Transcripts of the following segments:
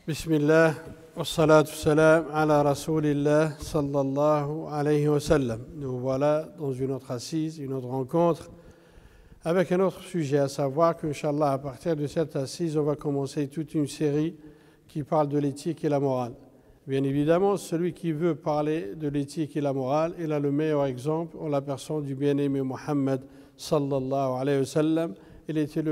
Bismillah, wassalatu wassalam ala rasulillah sallallahu alayhi wa sallam. Nous voilà dans une autre assise, une autre rencontre, avec un autre sujet, à savoir qu'Inch'Allah, à partir de cette assise, on va commencer toute une série qui parle de l'éthique et la morale. Bien évidemment, celui qui veut parler de l'éthique et la morale, il a le meilleur exemple en la personne du bien-aimé Mohammed sallallahu alayhi wa sallam. Il était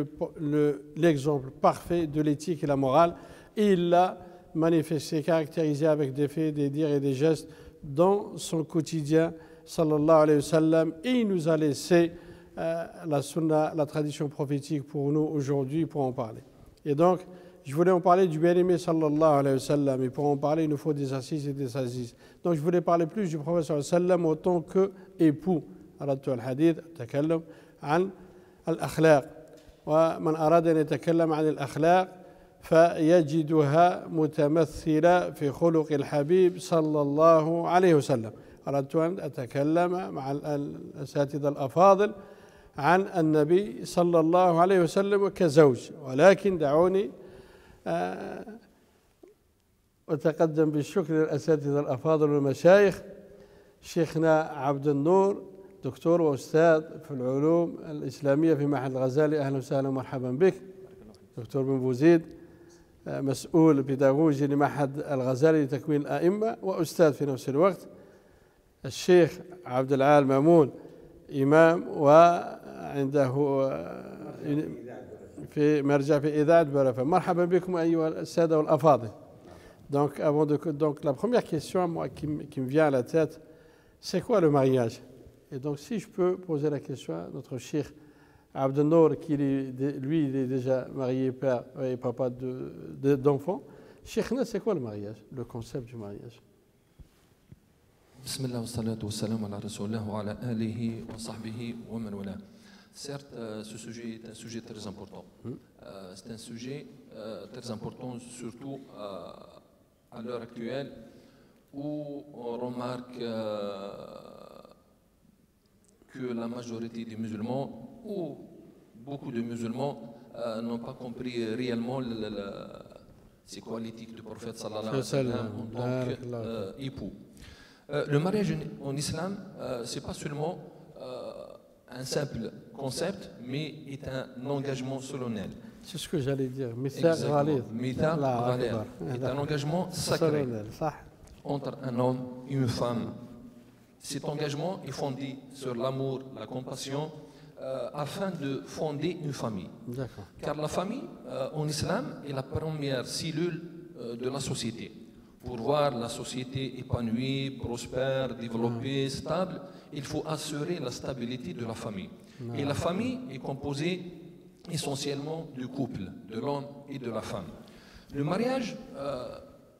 l'exemple parfait de l'éthique et la morale. Et il l'a manifesté, caractérisé avec des faits, des dires et des gestes dans son quotidien, sallallahu alayhi wa sallam. Et il nous a laissé la sunna, la tradition prophétique pour nous aujourd'hui pour en parler. Et donc, je voulais en parler du bien-aimé, sallallahu alayhi wa sallam. Et pour en parler, il nous faut des assises et des assises. Donc, je voulais parler plus du prophète, sallallahu alayhi wa sallam, en tant qu'époux. أردت الحديث أتكلم عن الأخلاق ومن أراد أن يتكلم عن الأخلاق فيجدها متمثلة في خلق الحبيب صلى الله عليه وسلم. أردت أن أتكلم مع الأساتذة الأفاضل عن النبي صلى الله عليه وسلم كزوج، ولكن دعوني أتقدم بالشكر للأساتذة الأفاضل والمشايخ. شيخنا عبد النور دكتور وأستاذ في العلوم الإسلامية في معهد الغزالي، أهلا وسهلا ومرحبا بك. دكتور بن بوزيد مسؤول بيداغوجي لمعهد الغزالي لتكوين الأئمة وأستاذ في نفس الوقت. الشيخ عبد العال مامون إمام وعنده في مرجع في إذاعة برفا. مرحبا بكم أيها السادة والأفاضل. Donc, la première question moi, qui me vient à la tête, c'est quoi le mariage? Et donc, si je peux poser la question à notre cheikh Abdel Nour, qui lui, il est déjà marié, père et papa d'enfants. Cheikhna, c'est quoi le mariage, le concept du mariage? Bismillah wa salatu wa salam ala rasulullah wa ala alihi wa sahbihi wa man wala. Certes, ce sujet est un sujet très important. C'est un sujet très important, surtout à l'heure actuelle, où on remarque que la majorité des musulmans, ou beaucoup de musulmans, n'ont pas compris réellement c'est quoi l'éthique du prophète sallallahu alayhi wa sallam en tant qu'époux. Le mariage en islam, ce n'est pas seulement un simple concept, mais est un engagement solennel. C'est ce que j'allais dire. Mithaq Ghalid est un engagement sacré entre un homme et une femme. Cet engagement est fondé sur l'amour, la compassion, afin de fonder une famille. Car la famille, en islam, est la première cellule de la société. Pour voir la société épanouie, prospère, développée, stable, il faut assurer la stabilité de la famille. Et la famille est composée essentiellement du couple, de l'homme et de la femme. Le mariage,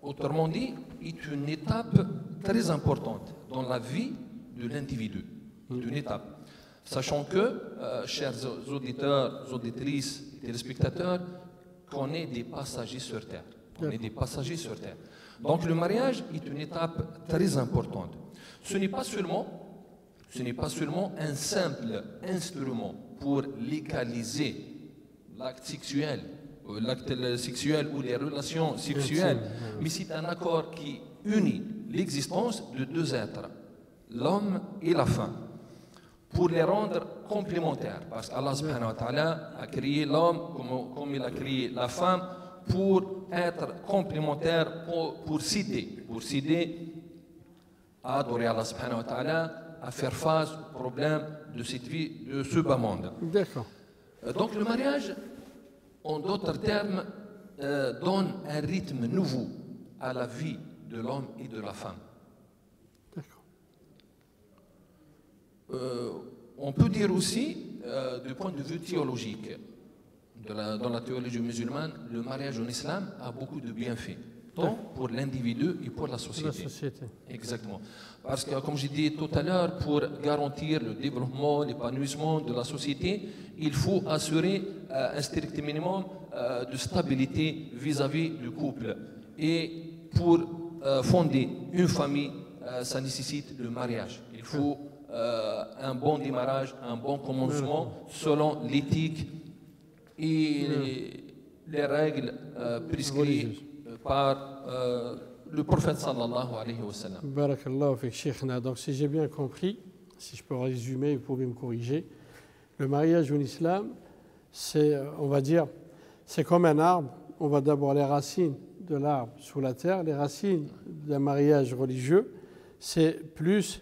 autrement dit, est une étape très importante dans la vie de l'individu. C'est une étape. Sachant que, chers auditeurs, auditrices, téléspectateurs, qu'on est des passagers sur Terre. On est des passagers sur Terre. Donc le mariage est une étape très importante. Ce n'est pas seulement un simple instrument pour légaliser l'acte sexuel ou les relations sexuelles, mais c'est un accord qui unit l'existence de deux êtres, l'homme et la femme, pour les rendre complémentaires. Parce qu'Allah subhanahu wa ta'ala a créé l'homme comme il a créé la femme pour être complémentaires, pour s'aider à adorer Allah subhanahu wa ta'ala, à faire face aux problèmes de cette vie, de ce bas monde. D'accord. Donc le mariage, en d'autres termes, donne un rythme nouveau à la vie de l'homme et de la femme. On peut dire aussi, du point de vue théologique, dans la théologie musulmane, le mariage en islam a beaucoup de bienfaits, tant pour l'individu et pour la société. Exactement. Parce que, comme j'ai dit tout à l'heure, pour garantir le développement, l'épanouissement de la société, il faut assurer un strict minimum de stabilité vis-à-vis du couple. Et pour fonder une famille, ça nécessite le mariage. Il faut un bon démarrage, un bon commencement selon l'éthique et les règles prescrites par le prophète sallallahu alayhi wa sallam. Barakallahu fik Cheikhna. Donc si j'ai bien compris, si je peux résumer, vous pouvez me corriger, le mariage en islam, c'est, on va dire, c'est comme un arbre. On va d'abord les racines de l'arbre sous la terre. Les racines d'un mariage religieux, c'est plus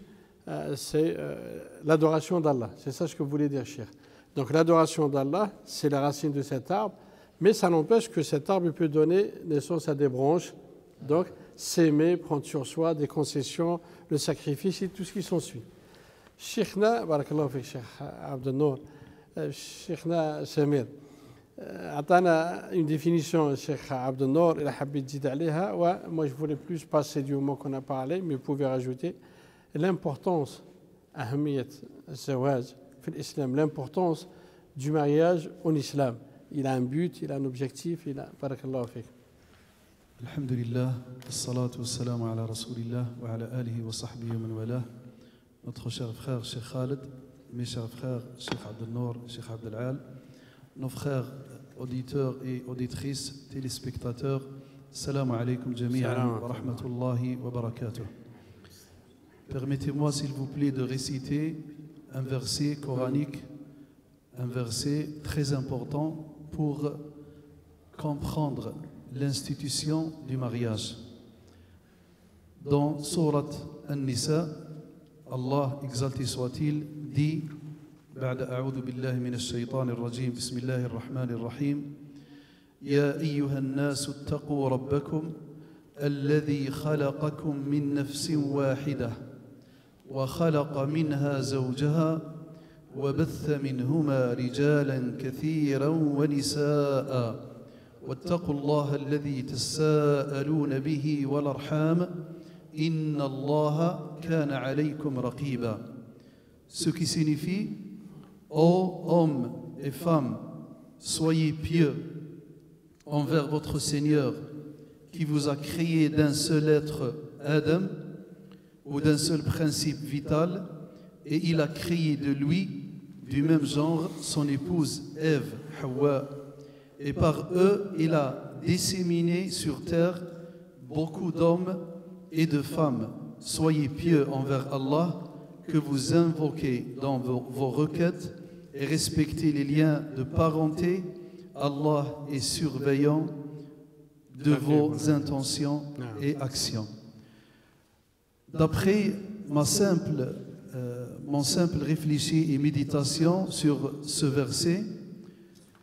l'adoration d'Allah. C'est ça ce que vous voulez dire, Cheikh. Donc l'adoration d'Allah, c'est la racine de cet arbre, mais ça n'empêche que cet arbre peut donner naissance à des branches. Donc s'aimer, prendre sur soi des concessions, le sacrifice et tout ce qui s'ensuit. Cheikhna, barakallahu fik Cheikh Abdel Nour, Cheikhna Samir, عطانا une définition, Cheikh Abdel Nour, il a habité تزيد عليها, ouais, moi je voulais plus passer du moment qu'on a parlé, mais vous pouvez rajouter l'importance, أهمية الزواج في الإسلام, l'importance du mariage en islam. Il a un but, il a un objectif, il a, barakallahu fik. Alhamdulillah, as-salatu was-salamu ala rasulillah wa ala alihi wa sahbihi wa man walah. Notre cher frère Cheikh Khaled, mes chers frères Cheikh Abdel Nour, Cheikh Abdel Al, nos frères auditeurs et auditrices, téléspectateurs, Assalamu alaikum jami'an wa rahmatullahi wa barakatuh. Permettez-moi s'il vous plaît de réciter un verset coranique, un verset très important pour comprendre l'institution du mariage. Dans Surat An-Nisa, Allah, exalté soit-il, dit بعد أعوذ بالله من الشيطان الرجيم بسم الله الرحمن الرحيم يا أيها الناس اتقوا ربكم الذي خلقكم من نفس واحدة وخلق منها زوجها وبث منهما رجالا كثيرا ونساء واتقوا الله الذي تساءلون به والأرحام إن الله كان عليكم رقيبا. Ce qui signifie, ô hommes et femmes, soyez pieux envers votre Seigneur qui vous a créé d'un seul être, Adam, ou d'un seul principe vital, et il a créé de lui, du même genre, son épouse Ève, Hawa, et par eux, il a disséminé sur terre beaucoup d'hommes et de femmes. Soyez pieux envers Allah, que vous invoquez dans vos requêtes, et respectez les liens de parenté. Allah est surveillant de vos intentions et actions. D'après mon simple réfléchi et méditation sur ce verset,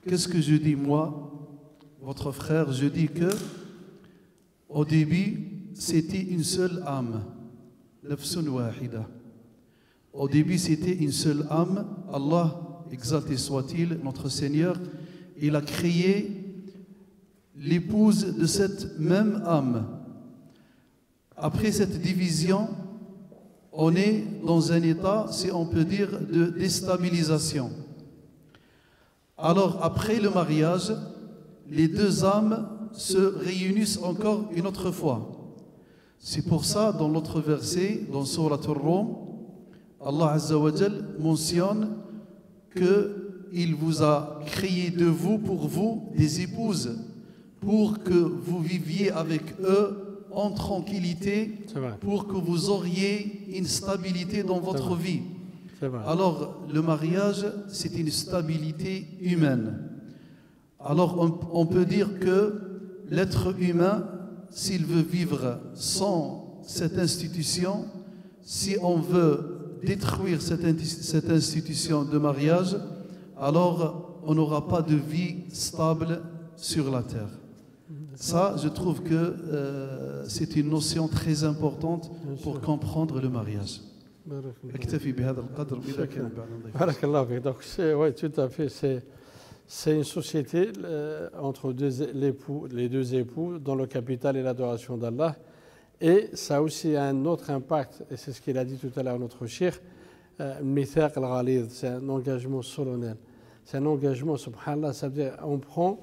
qu'est-ce que je dis moi, votre frère? Je dis que au début, c'était une seule âme, nafsun wahida. Au début, c'était une seule âme. Allah, exalté soit-il, notre Seigneur, il a créé l'épouse de cette même âme. Après cette division, on est dans un état, si on peut dire, de déstabilisation. Alors, après le mariage, les deux âmes se réunissent encore une autre fois. C'est pour ça, dans l'autre verset, dans Surat Ar-Rum, Allah Azza wa Jal mentionne qu'il vous a créé de vous, pour vous, des épouses, pour que vous viviez avec eux en tranquillité, pour que vous auriez une stabilité dans votre vie. Alors, le mariage, c'est une stabilité humaine. Alors, on peut dire que l'être humain, s'il veut vivre sans cette institution, si on veut détruire cette institution de mariage, alors on n'aura pas de vie stable sur la terre. Ça, je trouve que c'est une notion très importante pour comprendre le mariage. Barakallah. Donc, oui, tout à fait. c'est une société entre les deux époux dans le capital et l'adoration d'Allah. Et ça a aussi un autre impact, et c'est ce qu'il a dit tout à l'heure notre cheikh, Mithaq al-Ghalid, c'est un engagement solennel. C'est un engagement, subhanallah, ça veut dire on prend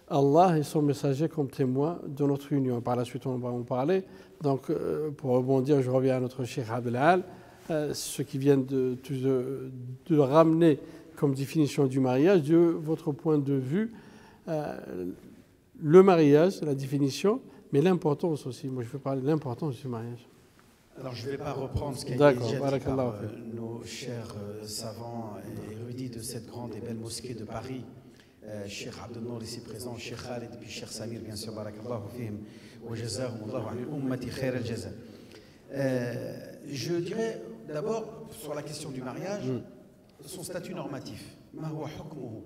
Allah et son messager comme témoin de notre union. Par la suite, on va en parler. Donc, pour rebondir, je reviens à notre cheikh Abdelal, ce qui vient de ramener comme définition du mariage, de votre point de vue, le mariage, la définition, mais l'importance aussi. Moi, je veux parler de l'importance du mariage. Alors, je ne vais pas reprendre ce qui a été dit par nos chers savants et érudits de cette grande et belle mosquée de Paris, Cheikh Abdelnour ici présent, Cheikh Khalid et puis Cheikh Samir, bien sûr, barakallahu fihim, wa jazahumullahu anil ummati khair al-jaza. Je dirais d'abord sur la question du mariage, son statut normatif. Ma huwa hukmuhu.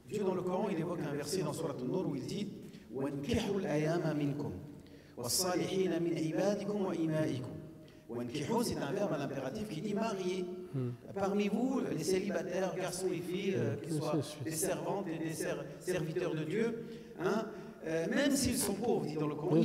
Dieu dans le Coran, il évoque un verset dans Sourate An-Nur où il dit وَانْكِحُوا الْأَيَامَ مِنْكُمْ وَالصَّالِحِينَ مِنْ عِبَادِكُمْ وَإِمَائِكُمْ. Wankihu, c'est un verbe à l'impératif qui dit marier. Parmi vous, les célibataires, garçons et filles, qui soient des servantes et des serviteurs de Dieu, hein, même s'ils sont pauvres, dit dans le Coran,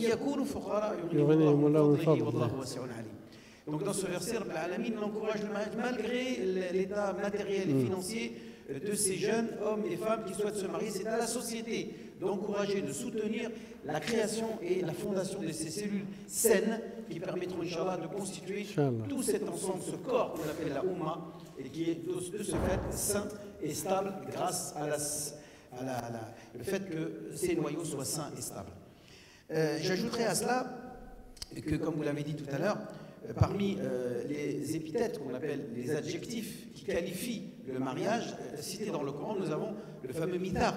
donc dans ce verset, Al-Alamin l'encourage le mariage malgré l'état matériel et financier de ces jeunes hommes et femmes qui souhaitent se marier. C'est à la société d'encourager, de soutenir la création et la fondation de ces cellules saines qui permettront, Inch'Allah, de constituer tout cet ensemble, ce corps qu'on appelle la Oumma, et qui est de ce fait sain et stable grâce à le fait que ces noyaux soient sains et stables. J'ajouterai à cela que, comme vous l'avez dit tout à l'heure, parmi les épithètes qu'on appelle les adjectifs qui qualifient le mariage, cités dans le Coran, nous avons le fameux mithaq.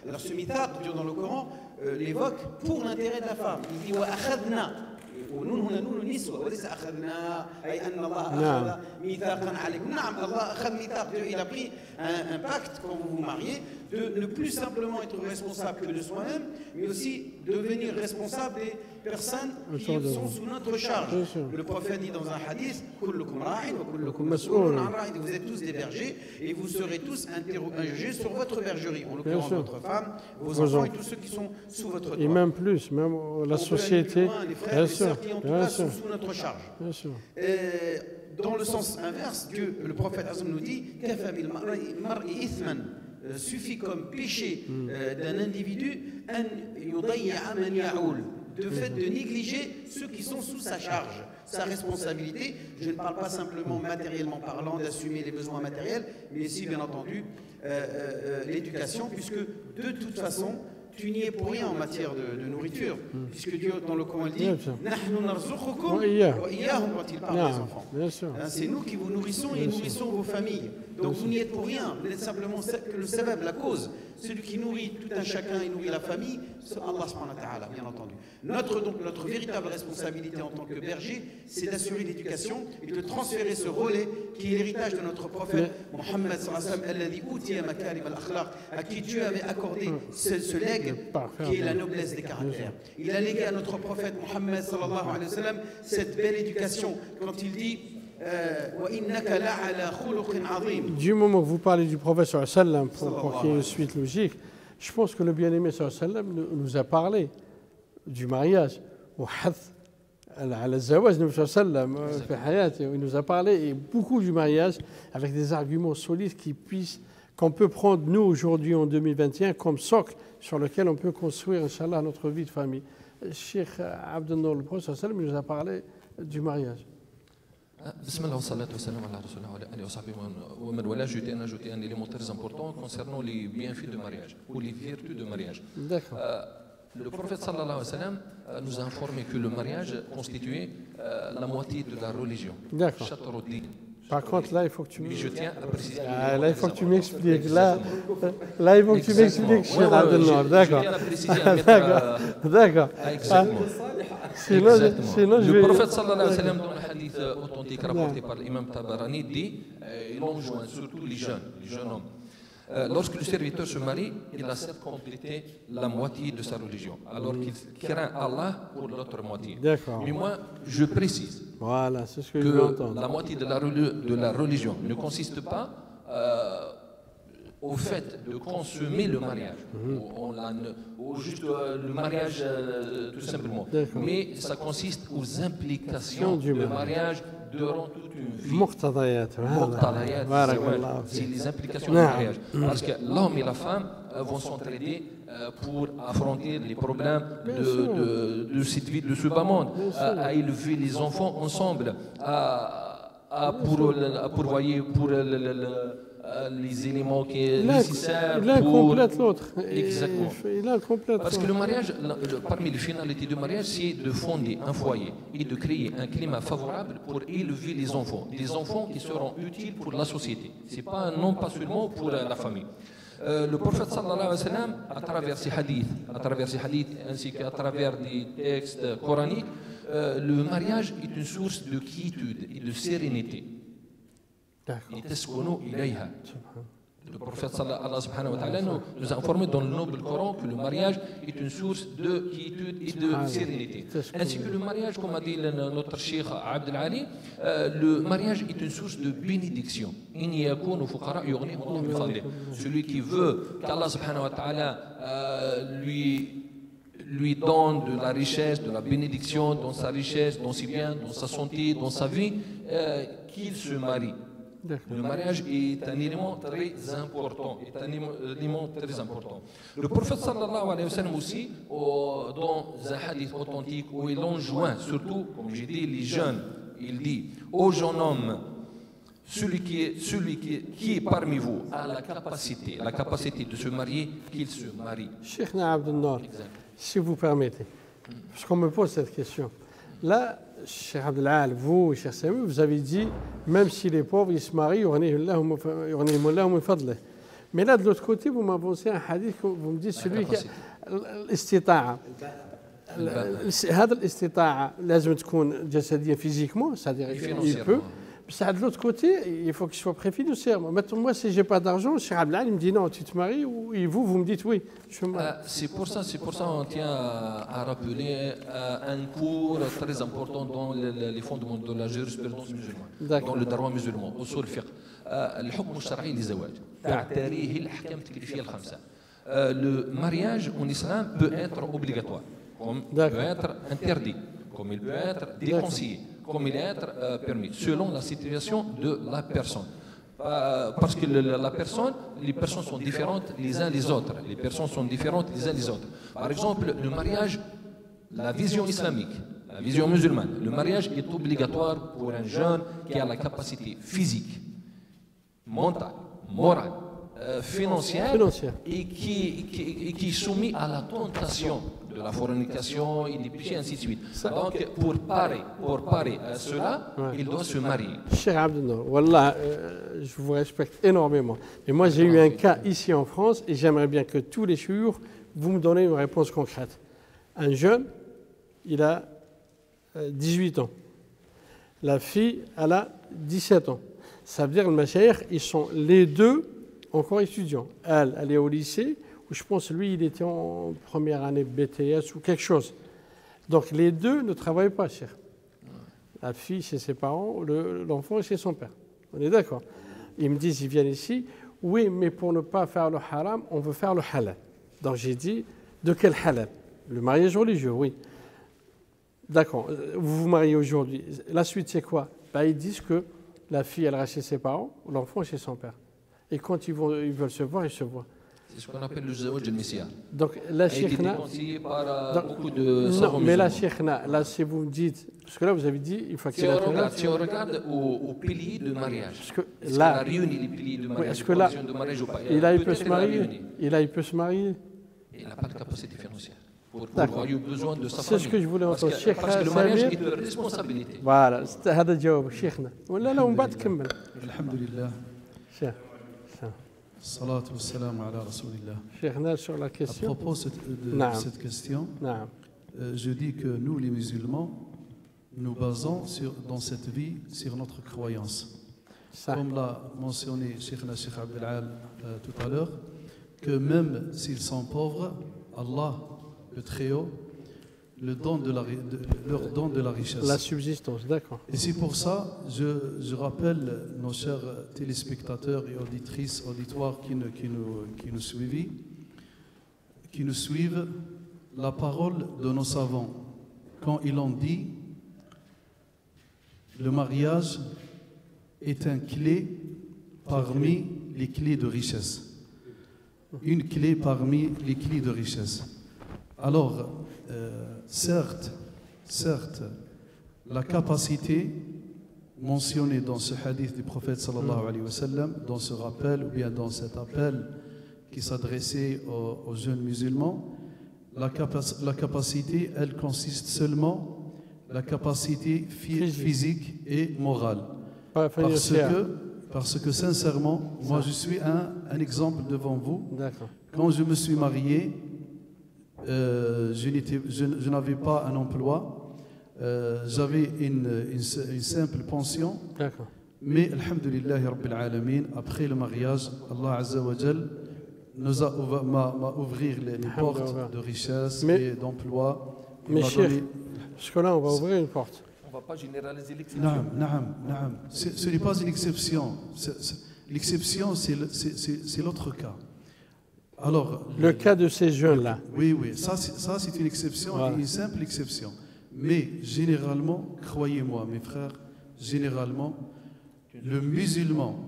Alors ce mithaq, Dieu dans le Coran, l'évoque pour l'intérêt de la femme. Il dit wa akhadna. ونون هنا نون النسوة وليس أخذنا أي أن الله أخذ ميثاقا عليكم. نعم, Allah أخذ ميثاق. Il a pris un pacte quand vous vous mariez de ne plus simplement être responsable que de soi-même, mais aussi devenir responsable des personnes qui sont sous notre charge. Le prophète dit dans un hadith, kullukum ra'in wa kullukum mas'oulun an ra'in. Vous êtes tous des bergers et vous serez tous interrogés sur votre bergerie, en l'occurrence votre femme, vos enfants et tous ceux qui sont sous votre toit. Et même plus, même la société, les frères et sœurs qui en tout cas sont sous notre charge. Dans le sens inverse, Dieu, le prophète nous dit kafa bil mar'i ithman, suffit comme péché d'un individu de fait de négliger ceux qui sont sous sa charge, sa responsabilité. Je ne parle pas simplement matériellement parlant d'assumer les besoins matériels, mais aussi bien entendu l'éducation, puisque de toute façon tu n'y es pour rien en matière de nourriture, puisque Dieu dans le Coran dit Nahnu narzuqukum wa iyyahum quand il parle des enfants. C'est nous qui vous nourrissons et nourrissons vos familles. Donc vous n'y êtes pour rien, vous êtes simplement le sabab, la cause. Celui qui nourrit tout un chacun et nourrit la famille, c'est Allah subhanahu wa ta'ala, bien entendu. Notre véritable responsabilité en tant que berger, c'est d'assurer l'éducation et de transférer ce relais qui est l'héritage de notre prophète Mohammed sallallahu alayhi wa sallam, à qui Dieu avait accordé ce legs qui est la noblesse des caractères. Il a légué à notre prophète Mohammed sallallahu alayhi wa sallam cette belle éducation quand il dit du moment que vous parlez du prophète sallam pour qu'il y ait une suite logique, je pense que le bien-aimé sallam nous a parlé du mariage. Il nous a parlé et beaucoup du mariage avec des arguments solides qu'on peut prendre nous aujourd'hui en 2021 comme socle sur lequel on peut construire, Inch'Allah, notre vie de famille. Cheikh Abdelnour, le prophète sallam, nous a parlé du mariage. Bismillah wa salatu wa salam ala rasulillah wa alihi wa sahbihi wa man wala. Ajouter un élément très important concernant les bienfaits de mariage ou les vertus de mariage. D'accord. Le prophète sallallahu alayhi wa sallam nous a informé que le mariage constituait la moitié de la religion. D'accord. Par contre, là, il faut que tu m'expliques. Là, il faut que tu m'expliques. Là, il faut que tu m'expliques, Cheikh Abdelnour. D'accord. D'accord. Exactement. Sinon, le prophète sallallahu alayhi wa sallam, dans le hadith authentique rapporté par l'imam Tabarani, dit, il enjoint surtout les jeunes hommes. Lorsque le serviteur se marie, il a certes complété la moitié de sa religion, alors qu'il craint Allah pour l'autre moitié. D'accord. Mais moi, je précise voilà, c'est ce que je veux entendre. La moitié de la religion ne consiste pas au fait de consommer le mariage, ou juste le mariage tout simplement. Mais ça consiste aux implications du mariage durant toute une vie. C'est les implications du mariage. Parce que l'homme et la femme vont s'entraider pour affronter les problèmes de cette vie, de ce bas monde, à élever les enfants ensemble, à pourvoyer pour les éléments qui sont nécessaires. L'un complète l'autre. Exactement. Parce que le mariage, parmi les finalités du mariage, c'est de fonder un foyer et de créer un climat favorable pour élever les enfants qui seront utiles pour la société. C'est pas non pas seulement pour la famille. Le prophète sallallahu alayhi wa sallam, à travers ses hadiths ainsi qu'à travers des textes coraniques, le mariage est une source de quiétude et de sérénité. Le prophète sallallahu alayhi wa nous a informé dans le noble Coran que le mariage est une source de quiétude et de sérénité. Ainsi que le mariage, comme a dit notre cheikh Abdel Ali, le mariage est une source de bénédiction. Celui qui veut qu'Allah subhanahu wa ta'ala lui donne de la richesse, de la bénédiction dans sa richesse, dans ses biens, dans sa santé, dans sa vie, qu'il se marie. Le mariage est un élément très important. Le prophète sallallahu alayhi wa sallam aussi, dans un hadith authentique où il enjoint, surtout, comme j'ai dit, les jeunes, il dit aux jeunes hommes, celui qui est parmi vous a la capacité de se marier, qu'il se marie. Cheikh Abdel Nour, si vous permettez, parce qu'on me pose cette question. Là, Cheikh Abdel Al, vous, Cheikh Sami, vous avez dit, même si les pauvres, ils se marient, mais là, de l'autre côté, vous m'avancez un hadith, vous me dites celui qui a l'istita'a. هذا الاستطاعة لازم تكون جسديا physiquement, c'est-à-dire il peut. De l'autre côté, il faut que je sois préféré. Moi, si je n'ai pas d'argent, Cheikh Abdel Al me dit non, tu te maries, et vous me dites oui. C'est pour ça on tient à rappeler un cours très important dans les fondements de la jurisprudence musulmane, dans le droit musulman, au sur le fiqh. الحكم الشرعي للزواج تعتريه الأحكام التكليفية الخمسة. Le mariage en islam peut être obligatoire, comme il peut être interdit, comme il peut être déconseillé, comme il peut être permis, selon la situation de la personne. Parce que les personnes sont différentes les uns les autres. Les personnes sont différentes les uns les autres. Par exemple, le mariage, la vision islamique, la vision musulmane, le mariage est obligatoire pour un jeune qui a la capacité physique, mentale, morale, financière et qui est soumis à la tentation de la fornication et des péchés, ainsi de suite. Donc, pour parer à cela, il doit se marier. Cheikh Abdel Nour, Wallah, je vous respecte énormément. Et moi, j'ai eu un cas ici en France et j'aimerais bien que tous les jours, vous me donnez une réponse concrète. Un jeune, il a 18 ans. La fille, elle a 17 ans. Ça veut dire que les mashayikh, ils sont les deux encore étudiants. Elle est au lycée, où je pense lui, il était en première année BTS ou quelque chose. Donc les deux ne travaillent pas, cher. La fille chez ses parents, l'enfant chez son père. On est d'accord. Ils me disent, ils viennent ici, oui, mais pour ne pas faire le haram, on veut faire le halal. Donc j'ai dit, de quel halal? Le mariage religieux, oui. D'accord, vous vous mariez aujourd'hui. La suite, c'est quoi? Ils disent que la fille, elle reste chez ses parents, l'enfant chez son père. Et quand ils veulent se voir, ils se voient. C'est ce qu'on appelle le zawaj al-misya. Donc la cheikhna, beaucoup de non, mais la cheikhna, là si vous me dites, parce que là vous avez dit, il faut qu'il si on regarde au pilier de mariage, parce que là, a réuni les piliers de mariage, est-ce que là, il peut se marier, il peut se marier. Il n'a pas de capacité financière. Pour avoir eu besoin de sa famille. C'est ce que je voulais entendre. Parce que le mariage est une responsabilité. Voilà, هذا جواب شيخنا. ولا لا ومن بعد كمل. الحمد لله. شيخ. الصلاة والسلام على رسول الله. شيخنا sur la question. À propos de cette question, je dis que nous les musulmans, nous basons dans cette vie sur notre croyance. Comme l'a mentionné Cheikh Abdel Al tout à l'heure, que même s'ils sont pauvres, Allah, le Très-Haut, leur don de la richesse. La subsistance, d'accord. Et c'est pour ça, je rappelle nos chers téléspectateurs et auditrices, auditoires qui nous suivent, la parole de nos savants, quand ils ont dit le mariage est une clé parmi les clés de richesse. Une clé parmi les clés de richesse. Alors, certes, la capacité mentionnée dans ce hadith du prophète sallallahu alayhi wa sallam, dans ce rappel ou bien dans cet appel qui s'adressait aux jeunes musulmans, la capacité, elle consiste seulement la capacité physique et morale. Parce que sincèrement, moi je suis un exemple devant vous. Quand je me suis marié, je n'avais pas un emploi, j'avais une simple pension. Mais, alhamdulillahi rabbil alamin, après le mariage, Allah Azza wa Jal m'a ouvert les portes de richesse et d'emploi. Mais cher, parce que là on va ouvrir une porte. On ne va pas généraliser l'exception. Non. Ce n'est pas une exception. L'exception, c'est l'autre cas. Alors, le cas de ces jeunes-là. Oui, ça c'est une exception, voilà. Une simple exception. Mais généralement, croyez-moi mes frères, généralement, le musulman,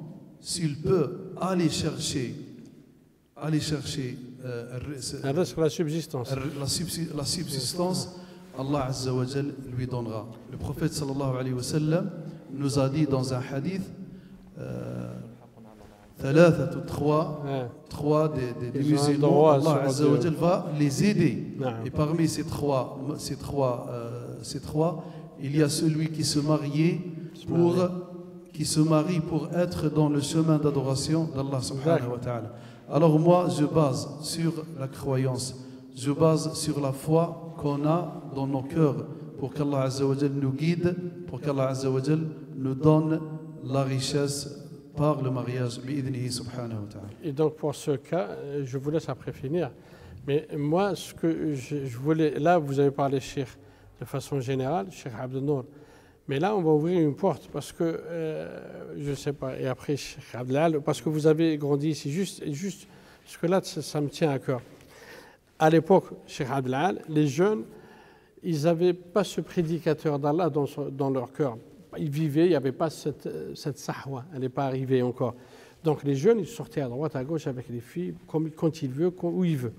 s'il peut aller chercher la subsistance. La subsistance, Allah Azza wa Jal lui donnera. Le prophète sallallahu alayhi wa sallam nous a dit dans un hadith, trois des musulmans, Allah Azza wa Jal va les aider. Et parmi ces trois, il y a celui qui se marie pour être dans le chemin d'adoration d'Allah subhanahu wa ta'ala. Alors moi, je base sur la croyance, je base sur la foi qu'on a dans nos cœurs pour qu'Allah Azza wa Jal nous guide, pour qu'Allah Azza wa Jal nous donne la richesse par le mariage, bi'idnihi subhanahu wa ta'ala. Et donc pour ce cas, je vous laisse après finir, mais moi ce que je voulais, là vous avez parlé Cheikh de façon générale, Cheikh Abdel Nour, mais là on va ouvrir une porte parce que, je ne sais pas, et après Cheikh Abdelal, parce que vous avez grandi ici, juste parce que là ça me tient à cœur. À l'époque, Cheikh Abdelal, les jeunes, ils n'avaient pas ce prédicateur d'Allah dans leur cœur. Ils vivaient, il n'y avait pas cette sahwa, elle n'est pas arrivée encore. Donc les jeunes, ils sortaient à droite, à gauche avec les filles, quand ils veulent, où ils veulent.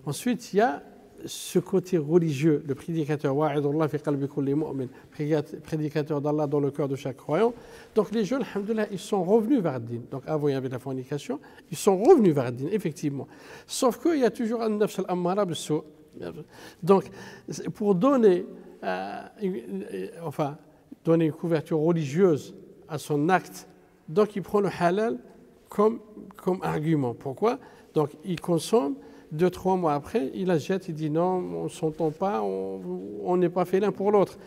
Ensuite, il y a ce côté religieux, le prédicateur, prédicateur d'Allah dans le cœur de chaque croyant. Donc les jeunes, alhamdoulilah, ils sont revenus vers le din. Donc avant, il y avait la fornication, ils sont revenus vers le din, effectivement. Sauf qu'il y a toujours un nafs al-ammara bis-sou'. Donc, pour donner une couverture religieuse à son acte, donc il prend le halal comme argument. Pourquoi? Donc il consomme, 2-3 mois après, il la jette, il dit non, on ne s'entend pas, on n'est pas fait l'un pour l'autre.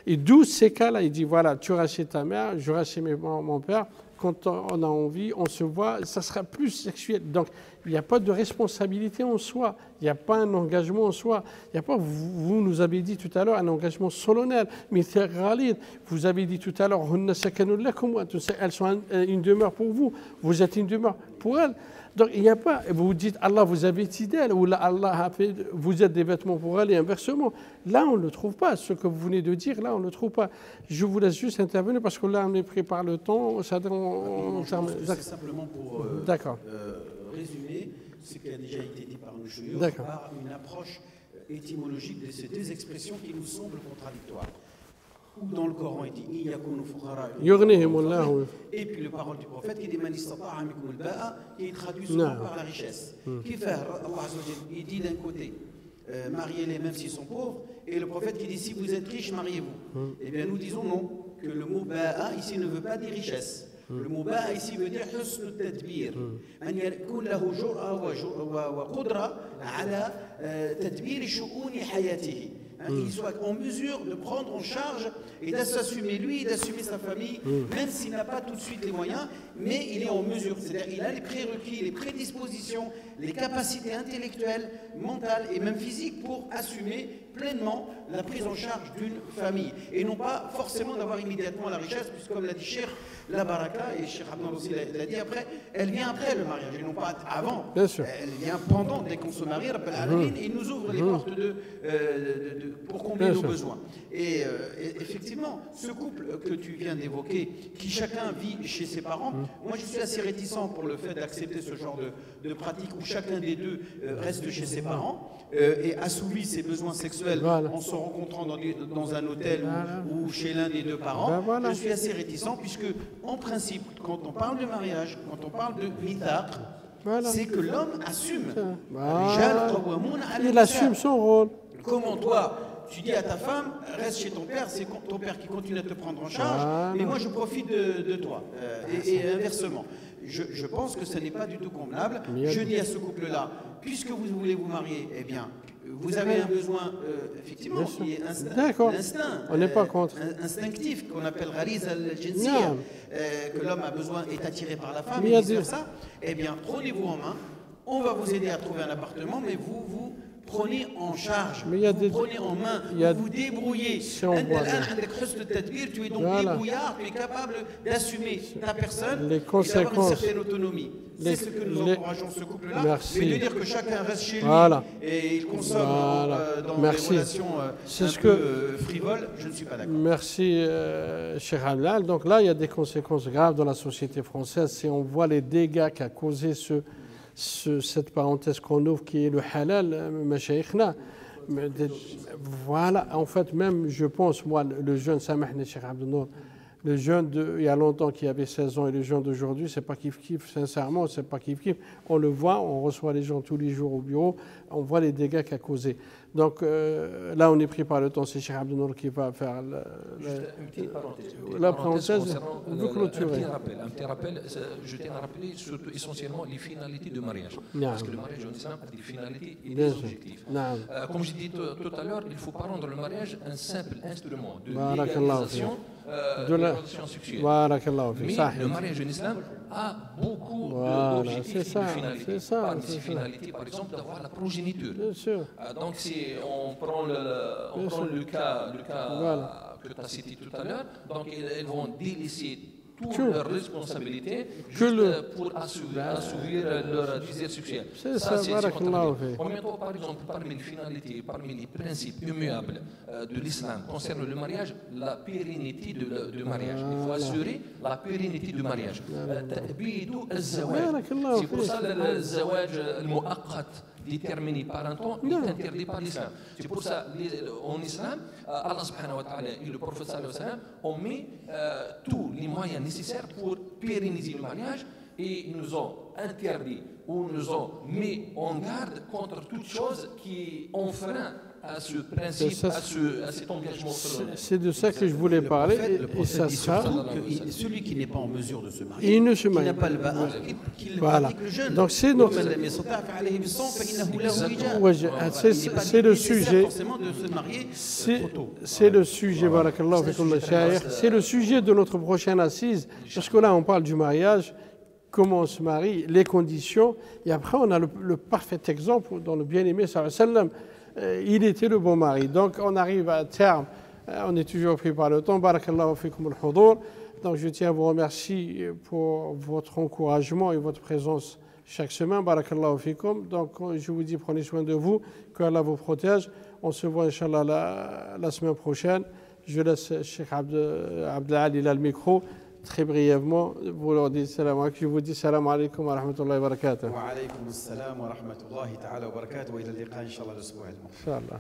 Et d'où ces cas-là, il dit voilà, tu auras chez ta mère, j'aurai chez mon père, quand on a envie, on se voit, ça sera plus sexuel. Donc il n'y a pas de responsabilité en soi, il n'y a pas un engagement en soi, il n'y a pas, vous nous avez dit tout à l'heure, un engagement solennel, mais vous avez dit tout à l'heure, elles sont une demeure pour vous, vous êtes une demeure pour elles. Donc il n'y a pas, vous dites Allah vous avez été d'elle, ou Allah a fait, vous êtes des vêtements pour elle et inversement. Là on ne le trouve pas, ce que vous venez de dire, là on ne le trouve pas. Je vous laisse juste intervenir parce que là on est pris par le temps. C'est simplement pour résumer ce qui a déjà été dit par nos chouïrs, par une approche étymologique de ces deux expressions qui nous semblent contradictoires. Où dans le Coran il dit et puis la parole du prophète qui dit qui est traduit souvent par la richesse. Qui fait Allah il dit d'un côté mariez-les même s'ils sont pauvres, et le prophète qui dit si vous êtes riche mariez-vous. Eh bien nous disons non, que le mot ba'a ici ne veut pas dire richesse. Le mot ba'a ici veut dire husn tadbir, an yakun lahu jur'a wa qudra ala tadbir shu'uni hayatihi. Qu'il soit en mesure de prendre en charge et d'assumer lui, d'assumer sa famille, même s'il n'a pas tout de suite les moyens, mais il est en mesure, c'est-à-dire il a les prérequis, les prédispositions les capacités intellectuelles, mentales et même physiques pour assumer pleinement la prise en charge d'une famille. Et non pas forcément d'avoir immédiatement la richesse, puisque comme l'a dit Cheikh, la baraka, et Cheikh Abdel aussi l'a dit après, elle vient après le mariage, et non pas avant. Bien sûr. Elle vient pendant, dès qu'on se marie, il nous ouvre les portes pour combler nos besoins. Et effectivement, ce couple que tu viens d'évoquer, qui chacun vit chez ses parents, moi je suis assez réticent pour le fait d'accepter ce genre de pratique où chacun des deux reste chez ses parents et assouvit ses besoins sexuels en se rencontrant dans un hôtel ou chez l'un des deux parents. Je suis assez réticent puisque, en principe, quand on parle de mariage, quand on parle de mithaq, c'est que l'homme assume. Il assume son rôle. Comment toi, tu dis à ta femme, reste chez ton père, c'est ton père qui continue à te prendre en charge, mais moi je profite de toi. Et inversement. Je pense que ce n'est pas du tout convenable. Je dis à ce couple-là, puisque vous voulez vous marier, eh bien, vous avez un besoin, effectivement, qui est l'instinct. On n'est pas contre. Instinctif, qu'on appelle ghariza al-jinsiyya, que l'homme a besoin, est attiré par la femme, et vice-versa. Eh bien, prenez-vous en main. On va vous aider à trouver un appartement, mais vous prenez en charge, vous prenez en main, vous vous débrouillez. Tu es donc débrouillard, tu es capable d'assumer ta personne et d'avoir une certaine autonomie. C'est ce que nous encourageons ce couple-là. Mais de dire que chacun reste chez lui et il consomme dans des relations un peu frivoles, je ne suis pas d'accord. Merci, Cheikh Abdelal. Donc là, il y a des conséquences graves dans la société française. Si on voit les dégâts qu'a causé cette parenthèse qu'on ouvre qui est le halal, machaïkhna. Voilà, en fait, même, je pense, moi, le jeune, Samahni, Cheikh Abdelnour, le jeune il y a longtemps qui avait 16 ans et le jeune d'aujourd'hui, c'est pas kiff-kiff, sincèrement, c'est pas kiff-kiff. On le voit, on reçoit les gens tous les jours au bureau, on voit les dégâts qu'a causé. Donc là, on est pris par le temps, c'est Cheikh Abdelnour qui va faire la parenthèse. Vous clôturez. Un petit rappel, je tiens à rappeler surtout essentiellement les finalités du mariage. Parce que le mariage en islam a des finalités et des objectifs. Comme je disais tout à l'heure, il ne faut pas rendre le mariage un simple instrument de légalisation de la relation sexuelle. Mais le mariage en islam a beaucoup d'objectifs et de finalités. Parmi ces finalités, par exemple, d'avoir la progéniture. Donc, on prend le cas que tu as cité tout à l'heure, donc elles vont délaisser toutes leurs responsabilités pour assouvir leur désir sexuel. C'est ça, barakallahu fi. En même temps, par exemple, parmi les finalités, parmi les principes immuables de l'islam concernant le mariage, la pérennité du mariage. Il faut assurer la pérennité du mariage. C'est pour ça que le zawaj al-mu'aqqat, déterminé par un temps, est interdit par l'islam. C'est pour ça en islam, Allah subhanahu wa ta'ala et le prophète sallallahu alayhi wa sallam ont mis tous les moyens nécessaires pour pérenniser le mariage et nous ont interdit ou nous ont mis en garde contre toute chose qui enfreint à ce principe, à cet engagement solennel. C'est de ça que je voulais parler. Le prophète dit surtout que celui qui n'est pas en mesure de se marier, il ne se marie qui n'a pas le ba'ar, qu'il pratique le jeûne. Donc c'est notre... C'est le sujet. C'est le sujet, barakallahu fikum al-shaykh. C'est le sujet de notre prochaine assise, parce que là on parle du mariage, comment on se marie, les conditions, et après on a le parfait exemple dans le bien-aimé sallallahu alayhi wa sallam. Il était le bon mari. Donc on arrive à terme, on est toujours pris par le temps. Barakallahu fikum al-hudur. Donc je tiens à vous remercier pour votre encouragement et votre présence chaque semaine. Barakallahu fikum. Donc je vous dis, prenez soin de vous, que Allah vous protège. On se voit Inch'Allah la semaine prochaine. Je laisse Cheikh Abdelal, il a le micro. Très brièvement, je vous dis salam alaikum wa rahmatullahi wa barakatuh. Wa alaikum assalam wa rahmatullahi ta'ala wa barakatuh. Wa ila liqa inshallah l'asbu'a al-muqbil. Inshallah.